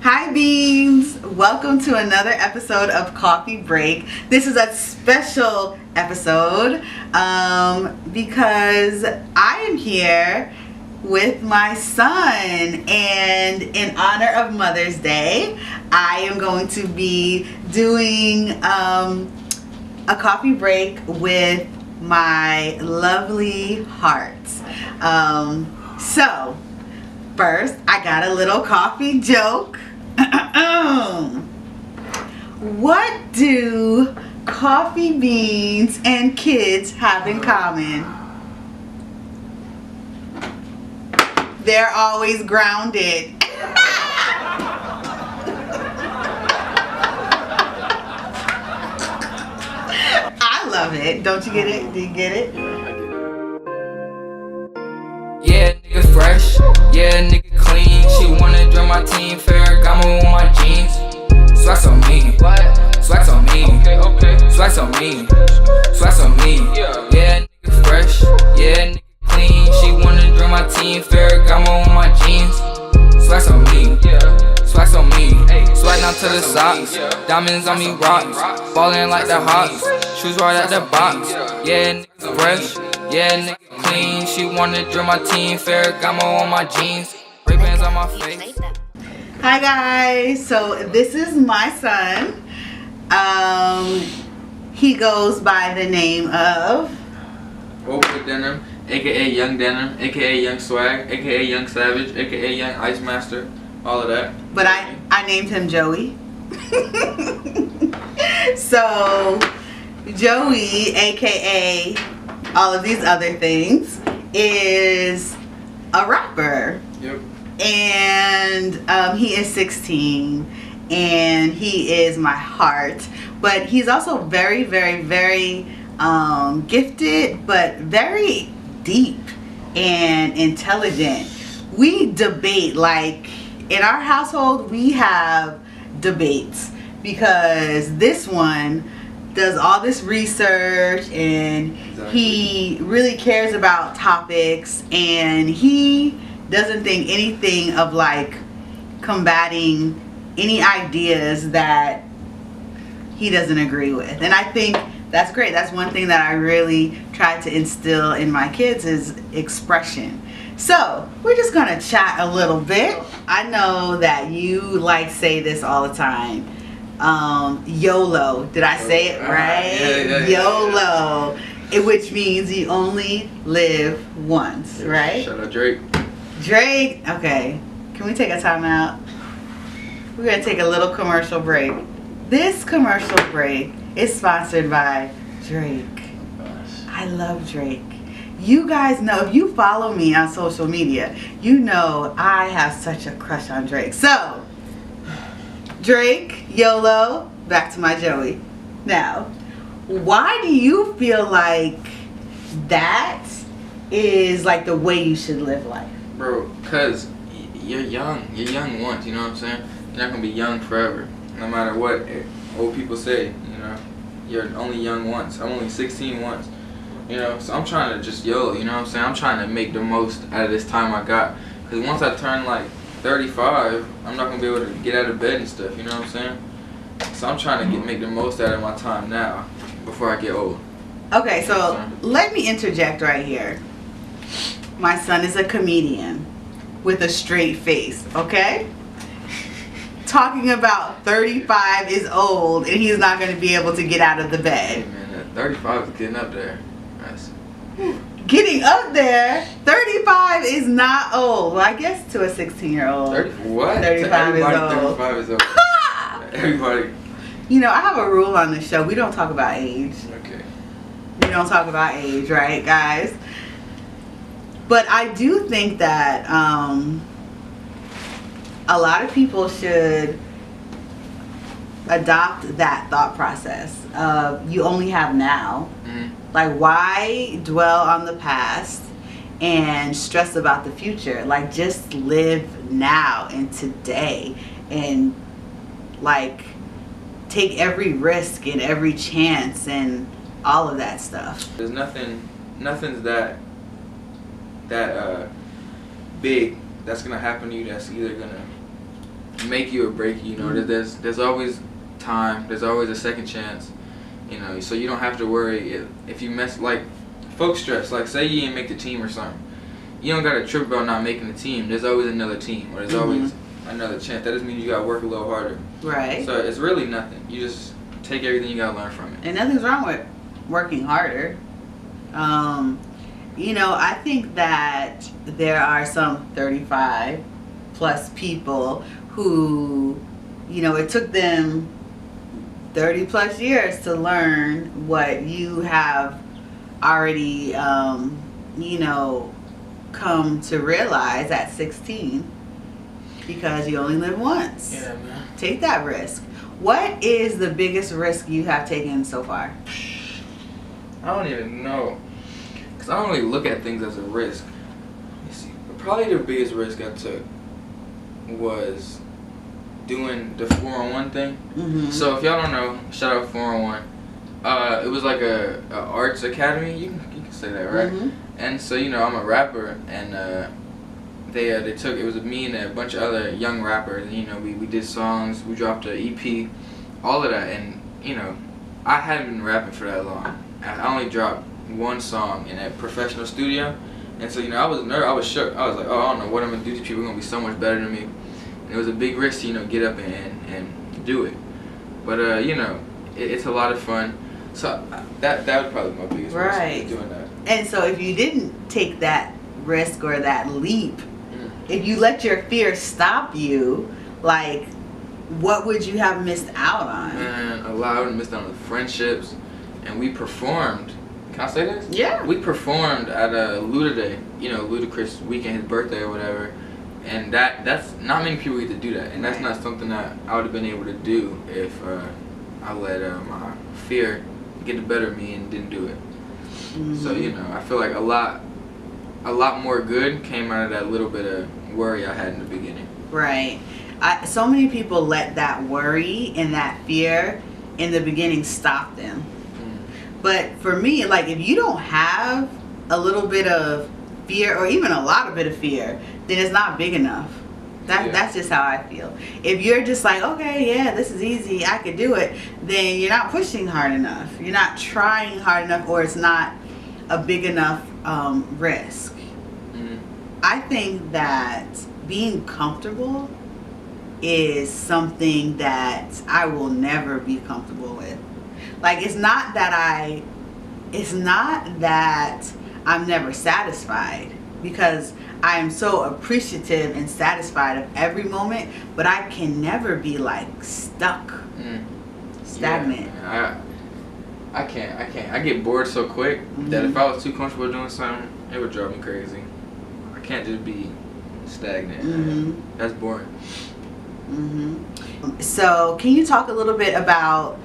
Hi Beans! Welcome to another episode of Coffee Break. This is a special episode because I am here with my son, and in honor of Mother's Day I am going to be doing a coffee break with my lovely hearts. So first I got a little coffee joke. What do coffee beans and kids have in common? They're always grounded. I love it. Don't you get it? Do you get it? Yeah, nigga fresh. Yeah, nigga clean. She wanna join my team. Ferragamo on my jeans. Swags on me. Swags on me. Swags on me. Swags on me. Yeah, nigga fresh. Yeah, nigga clean. She wanna join my team. Ferragamo on my jeans. Swags on me. Swags on me. Swag down to the socks. Diamonds on me rocks. Ballin' like the Hawks. Shoes right at the box. Yeah, nigga fresh. Yeah, nigga clean. She wanna join my team. Ferragamo on my jeans. Ray-Bans on my face. Hi guys, so this is my son. He goes by the name of Open Denim, aka Young Denim, aka Young Swag, aka Young Savage, aka Young Ice Master, all of that. But I named him Joey. So Joey, aka all of these other things, is a rapper. Yep. And he is 16 and he is my heart, but he's also very gifted, but very deep and intelligent. We debate, like in our household we have debates because this one does all this research and he really cares about topics, and he doesn't think anything of like combating any ideas that he doesn't agree with. And I think that's great. That's one thing that I really try to instill in my kids is expression. So we're just gonna chat a little bit. I know that you like say this all the time. YOLO. Did I say it right? Yeah. YOLO. Which means you only live once, right? Shout out Drake. Drake, okay. Can we take a time out? We're gonna take a little commercial break. This commercial break is sponsored by Drake. I love Drake. You guys know, if you follow me on social media, you know I have such a crush on Drake. So, Drake, YOLO, back to my Joey. Now, why do you feel like that is like the way you should live life? Bro, cause you're young once, you know what I'm saying? You're not gonna be young forever, no matter what old people say, you know? You're only young once. I'm only 16 once, you know? So I'm trying to just YOLO, you know what I'm saying? I'm trying to make the most out of this time I got. Cause once I turn like 35, I'm not gonna be able to get out of bed and stuff, you know what I'm saying? So I'm trying to make the most out of my time now, before I get old. Okay, so let me interject right here. My son is a comedian with a straight face, okay? Talking about 35 is old and he's not going to be able to get out of the bed. Hey man, that 35 is getting up there. That's... Getting up there? 35 is not old. Well, I guess to a 16-year-old. What? 35 is old. 35 is old. Everybody. You know, I have a rule on this show. We don't talk about age. Okay. We don't talk about age, right, guys? But I do think that a lot of people should adopt that thought process of you only have now. Like, why dwell on the past and stress about the future? Like, just live now and today and like take every risk and every chance and all of that stuff. There's nothing's that big that's gonna happen to you that's either gonna make you or break you. You know, there's always time. There's always a second chance. You know, so you don't have to worry if you mess. Like, folks stress. Like, say you didn't make the team or something. You don't got to trip about not making the team. There's always another team, or there's always another chance. That just means you got to work a little harder. Right. So it's really nothing. You just take everything you got to learn from it. And nothing's wrong with working harder. You know, I think that there are some 35 plus people who, you know, it took them 30 plus years to learn what you have already, you know, come to realize at 16, because you only live once. Yeah, man. Take that risk. What is the biggest risk you have taken so far? I don't even know. Because I don't really look at things as a risk. Let me see. Probably the biggest risk I took was doing the 4-on-1 thing. Mm-hmm. So if y'all don't know, shout out 4-on-1. It was like a arts academy. You can say that, right? Mm-hmm. And so, you know, I'm a rapper, and they took, it was me and a bunch of other young rappers, and, you know, we did songs, we dropped an EP, all of that, and, you know, I hadn't been rapping for that long. I only dropped one song in a professional studio, and so, you know, I was nervous, I was shook. I was like, oh, I don't know what I'm gonna do. These people are gonna be so much better than me. And it was a big risk to, you know, get up and do it. But you know, it's a lot of fun. So that was probably my biggest risk, doing that. And so if you didn't take that risk or that leap, if you let your fear stop you, like, what would you have missed out on? Man, a lot. I would have missed out on the friendships. And we performed. Can I say this? Yeah. We performed at a Luda Day, you know, Ludacris weekend, his birthday or whatever. And that's not many people get to do that. And that's not something that I would have been able to do if I let my fear get the better of me and didn't do it. Mm-hmm. So, you know, I feel like a lot more good came out of that little bit of worry I had in the beginning. Right. So many people let that worry and that fear in the beginning stop them. But for me, like, if you don't have a little bit of fear or even a lot of bit of fear, then it's not big enough. That's just how I feel. If you're just like, okay, yeah, this is easy, I could do it, then you're not pushing hard enough. You're not trying hard enough, or it's not a big enough risk. Mm-hmm. I think that being comfortable is something that I will never be comfortable with. Like, it's not that I'm never satisfied, because I am so appreciative and satisfied of every moment, but I can never be like stuck, stagnant. Yeah, I can't. I get bored so quick that if I was too comfortable doing something, it would drive me crazy. I can't just be stagnant. That's boring. So can you talk a little bit about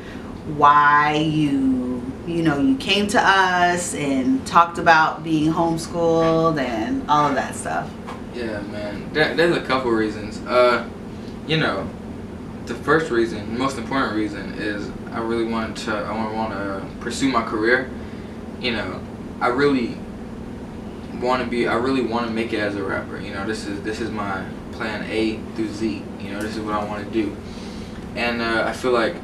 why you came to us and talked about being homeschooled and all of that stuff? Yeah, man. There's a couple reasons. You know, the first reason, most important reason, is I want to pursue my career. You know, I really want to make it as a rapper. You know, this is my plan A through Z. You know, this is what I want to do. And I feel like,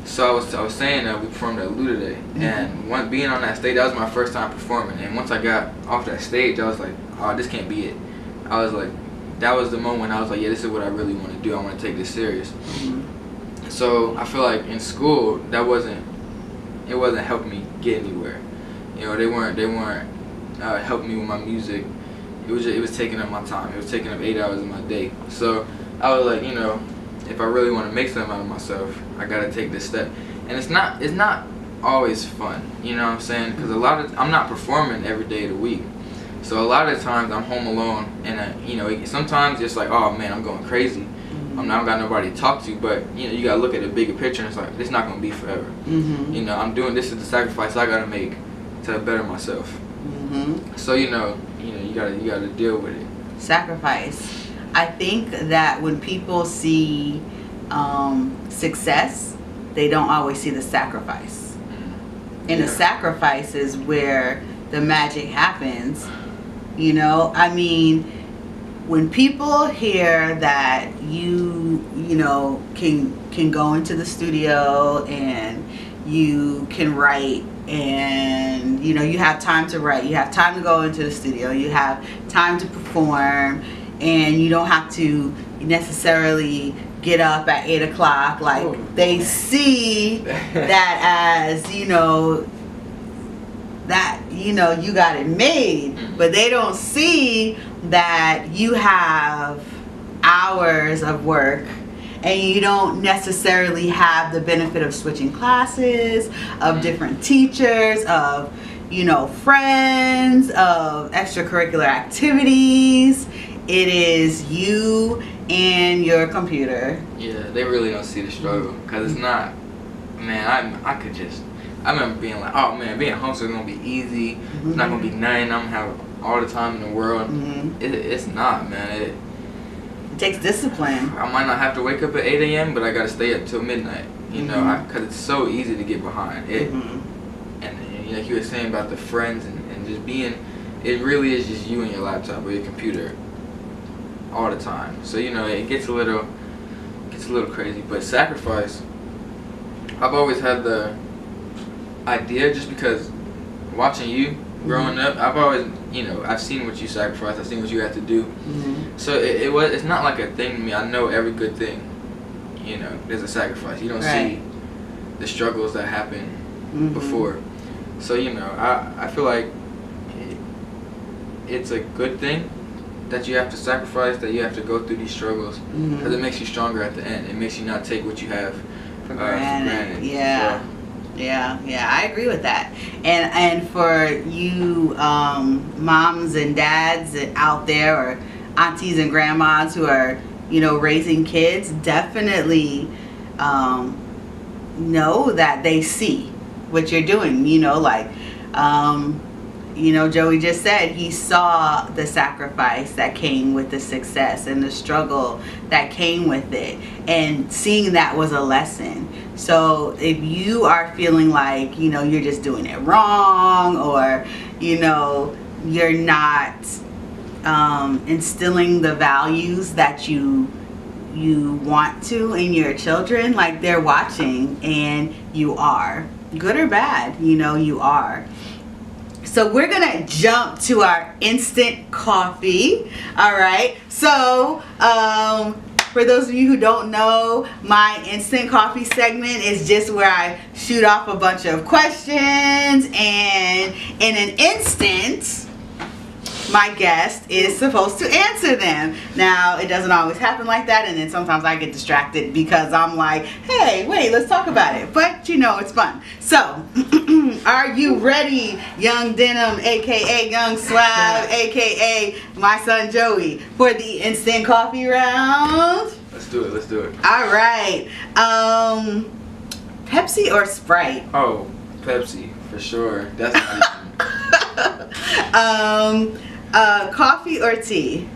so I was saying that we performed at Luda Day, and being on that stage, that was my first time performing. And once I got off that stage, I was like, oh, this can't be it. I was like, that was the moment I was like, yeah, this is what I really want to do. I want to take this serious. So I feel like in school, it wasn't helping me get anywhere. You know, they weren't helping me with my music. It was taking up my time. It was taking up 8 hours of my day. So I was like, you know, if I really want to make something out of myself, I gotta take this step. And it's not always fun, you know what I'm saying? Because I'm not performing every day of the week. So a lot of the times I'm home alone, and you know, sometimes it's like, oh man, I'm going crazy. I don't got nobody to talk to. But you know, you gotta look at the bigger picture, and it's like, it's not gonna be forever. You know, I'm doing this is the sacrifice I gotta make to better myself. So you know, you gotta deal with it. Sacrifice. I think that when people see success, they don't always see the sacrifice. And the sacrifice is where the magic happens. You know, I mean, when people hear that you know, can go into the studio and you can write, and you know, you have time to write, you have time to go into the studio, you have time to perform, and you don't have to necessarily get up at 8 o'clock. Like, they see that as, you know, that, you know, you got it made, but they don't see that you have hours of work, and you don't necessarily have the benefit of switching classes, of different teachers, of, you know, friends, of extracurricular activities. It is you and your computer. Yeah, they really don't see the struggle, because it's not, man, I remember being like, oh man, being homeschooled is going to be easy. It's not going to be nothing. I'm going to have all the time in the world. It's not, man. It takes discipline. I might not have to wake up at 8 a.m., but I got to stay up till midnight, you know, because it's so easy to get behind. And like you were saying about the friends and just being, it really is just you and your laptop or your computer all the time. So, you know, it gets a little crazy. But sacrifice, I've always had the idea, just because watching you growing up, I've always, you know, I've seen what you sacrificed, I've seen what you had to do. So it's not like a thing to me. I know every good thing, you know, there's a sacrifice. You don't see the struggles that happen before. So, you know, I feel like it's a good thing that you have to sacrifice, that you have to go through these struggles, because it makes you stronger at the end. It makes you not take what you have for granted. Yeah. So, yeah, I agree with that. And for you moms and dads out there, or aunties and grandmas who are, you know, raising kids, definitely know that they see what you're doing. You know, like, you know, Joey just said he saw the sacrifice that came with the success and the struggle that came with it, and seeing that was a lesson. So if you are feeling like, you know, you're just doing it wrong, or, you know, you're not instilling the values that you want to in your children, like, they're watching, and you are, good or bad, you know, you are. So we're gonna jump to our instant coffee. All right, so for those of you who don't know, my instant coffee segment is just where I shoot off a bunch of questions, and in an instant, my guest is supposed to answer them. Now, it doesn't always happen like that, and then sometimes I get distracted because I'm like, hey, wait, let's talk about it. But, you know, it's fun. So, are you ready, Young Denim, aka Young Swag, aka my son Joey, for the instant coffee round? let's do it. All right. Pepsi or Sprite? Oh, Pepsi, for sure. That's not coffee or tea?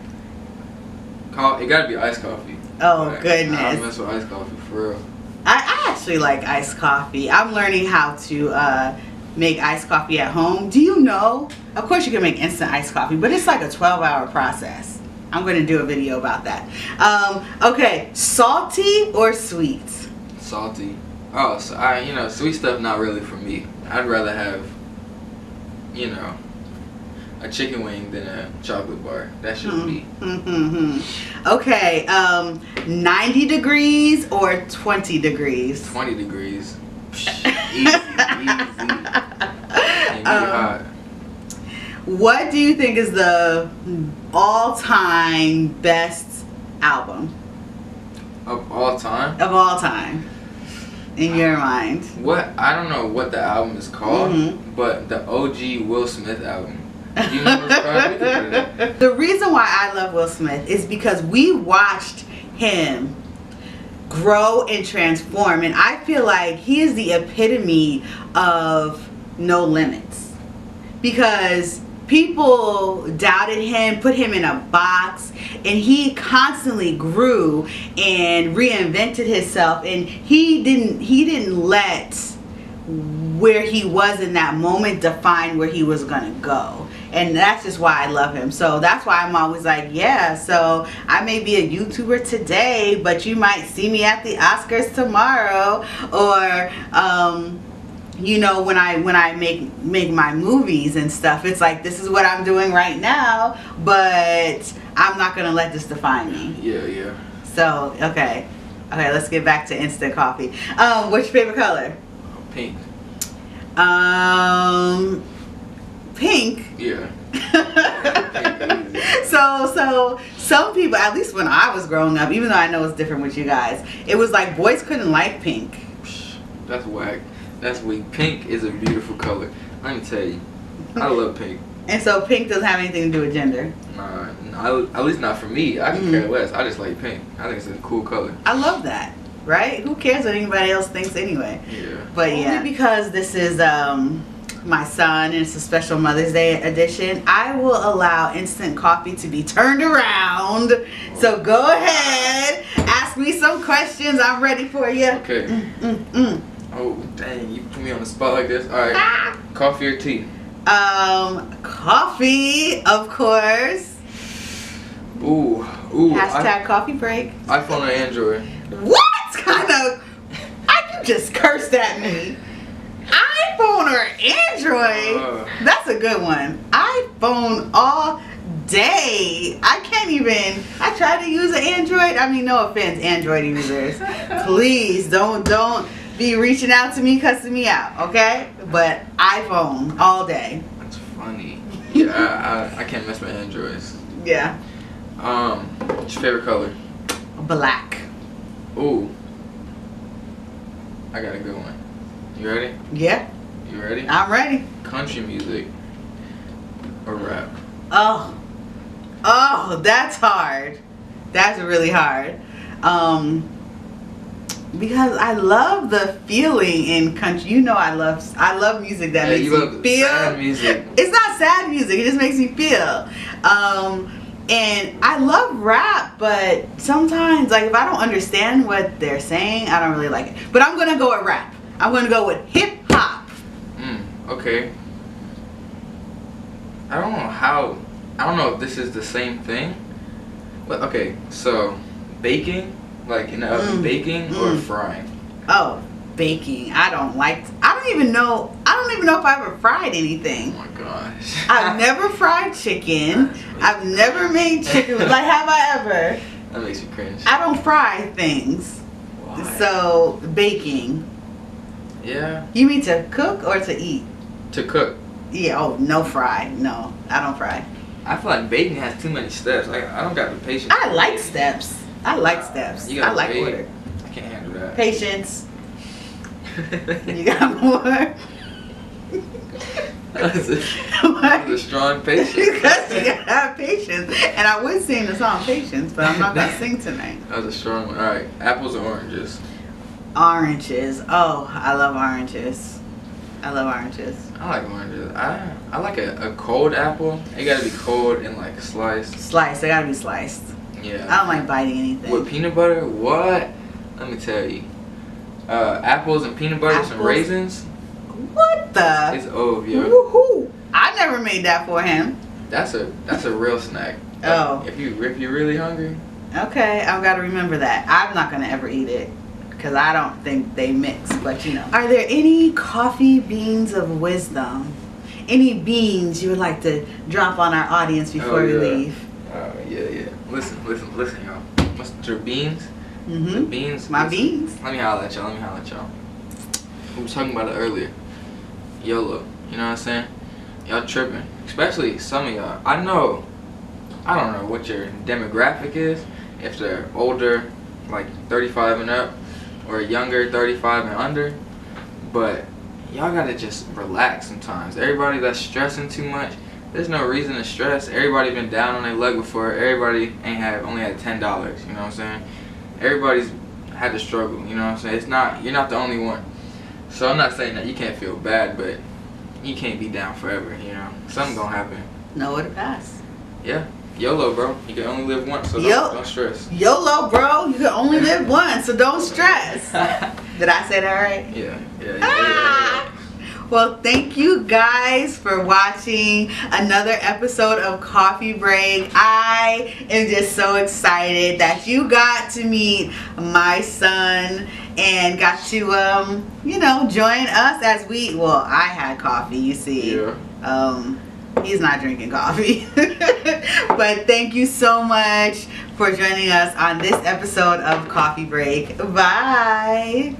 It gotta be iced coffee. Oh, Like, goodness. I mess with iced coffee, for real. I actually like iced coffee. I'm learning how to make iced coffee at home. Do you know? Of course you can make instant iced coffee, but it's like a 12-hour process. I'm going to do a video about that. Okay, salty or sweet? Salty. Oh, so you know, sweet stuff not really for me. I'd rather have, you know, a chicken wing than a chocolate bar. That's just me. Okay, 90 degrees or 20 degrees? 20 degrees. Easy. And hot. What do you think is the all-time best album? Of all time? Of all time, in your mind. What? I don't know what the album is called, but the OG Will Smith album. Do you know what's called? The reason why I love Will Smith is because we watched him grow and transform, and I feel like he is the epitome of no limits, because people doubted him, put him in a box, and he constantly grew and reinvented himself, and he didn't let where he was in that moment define where he was gonna go. and that's just why I love him. So that's why I'm always like, yeah, so I may be a YouTuber today, but you might see me at the Oscars tomorrow, or you know, when I make my movies and stuff, it's like, this is what I'm doing right now, but I'm not gonna let this define me. Yeah. So okay, let's get back to instant coffee. What's your favorite color? Pink. Pink. Yeah. So some people, at least when I was growing up, even though I know it's different with you guys, it was like boys couldn't like pink. That's whack. That's weak. Pink is a beautiful color. Let me tell you, I love pink. And so pink doesn't have anything to do with gender. Nah, at least not for me. I can care less. I just like pink. I think it's a cool color. I love that. Right? Who cares what anybody else thinks anyway? Yeah. But yeah, only because this is my son and it's a special Mother's Day edition, I will allow instant coffee to be turned around. So go ahead, ask me some questions. I'm ready for you. Okay. Oh dang, you put me on the spot like this. All right. Coffee or tea? Coffee, of course. Ooh. Hashtag coffee break. iPhone or Android? What kind of? You just cursed at me. iPhone or Android? That's a good one. iPhone all day. I can't even. I try to use an Android. I mean, no offense, Android users. Please don't be reaching out to me, cussing me out, okay? But iPhone all day. That's funny. Yeah, I can't mess with Androids. Yeah. What's your favorite color? Black. Ooh. I got a good one. You ready? Yeah. You ready? I'm ready. Country music or rap? Oh, that's hard. That's really hard. Because I love the feeling in country. You know, I love music that makes me feel. Sad music. It's not sad music. It just makes me feel. And I love rap, but sometimes, like, if I don't understand what they're saying, I don't really like it. But I'm gonna go with rap. I'm gonna go with hip hop. Okay. I don't know if this is the same thing. But okay, so baking, like in the oven, baking or frying? Oh, baking. I don't even know if I ever fried anything. Oh my gosh. I've never fried chicken. I've never made chicken. Like, have I ever? That makes you cringe. I don't fry things. Why? So, baking. Yeah. You mean to cook or to eat? To cook. Yeah, oh, no fry. No, I don't fry. I feel like baking has too many steps. Like, I don't got the patience. I like steps. I like steps. I like order. I can't handle that. Patience. You got more? That was a strong patience. Because you gotta have patience. And I would sing the song Patience, but I'm not gonna sing tonight. That was a strong one. Alright, apples or oranges? Oranges. Oh, I love oranges. I love oranges. I like oranges. I like a cold apple. It gotta be cold and like sliced. Sliced. They gotta be sliced. Yeah. I don't like biting anything. With peanut butter? What? Let me tell you. Apples and peanut butter, some raisins. What the? It's over, yo. Woohoo! I never made that for him. That's a real snack. Like, Oh. If you're really hungry. Okay, I've got to remember that. I'm not gonna ever eat it because I don't think they mix. But you know, are there any coffee beans of wisdom? Any beans you would like to drop on our audience before we leave? Yeah. Listen, y'all. What's your beans? Mm-hmm. The beans. My listen, beans. Let me holler at y'all. We were talking about it earlier. YOLO. You know what I'm saying? Y'all tripping. Especially some of y'all. I don't know what your demographic is. If they're older, like 35 and up, or younger, 35 and under. But y'all gotta just relax sometimes. Everybody that's stressing too much, there's no reason to stress. Everybody been down on their luck before. Everybody only had $10. You know what I'm saying? Everybody's had to struggle. You know what I'm saying? You're not the only one. So I'm not saying that you can't feel bad, but you can't be down forever. You know, something gonna happen. Nowhere to pass. Yeah. YOLO, bro. You can only live once, so don't stress. YOLO, bro. You can only live once, so don't stress. Did I say that right? Yeah. Well, thank you guys for watching another episode of Coffee Break. I am just so excited that you got to meet my son and got to, you know, join us as I had coffee, you see. Yeah. He's not drinking coffee. But thank you so much for joining us on this episode of Coffee Break. Bye.